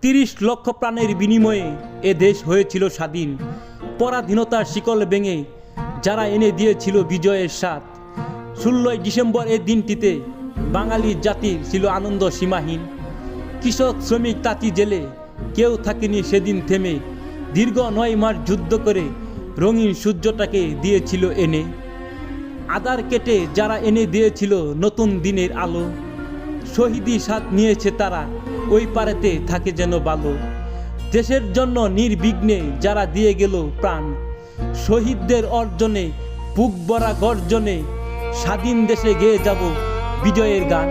30 লক্ষ প্রাণের বিনিময়ে এ দেশ হয়েছিল স্বাধীন। পরাধীনতার শিকল ভেঙে যারা এনে দিয়েছিল বিজয়ের স্বাদ। 16ই ডিসেম্বর এই দিনটিতে বাঙালি জাতির ছিল আনন্দ সীমাহীন। কৃষক, শ্রমিক, তাঁতি, জেলে কেউ থাকেনি সেদিন থেমে। দীর্ঘ 9 মাস যুদ্ধ করে রঙিন সূর্যটাকে দিয়েছিল এনে। আধার কেটে যারা এনে দিয়েছিল নতুন দিনের আলো। শহীদি স্বাদ নিয়েছে তারা, ওই পারেতে থাকে যেন ভালো। দেশের জন্য নির্বিঘ্নে যারা দিয়ে গেল প্রাণ। শহীদদের অর্জনে বুক ভরা গর্জনে স্বাধীন দেশে গেয়ে যাব বিজয়ের গান।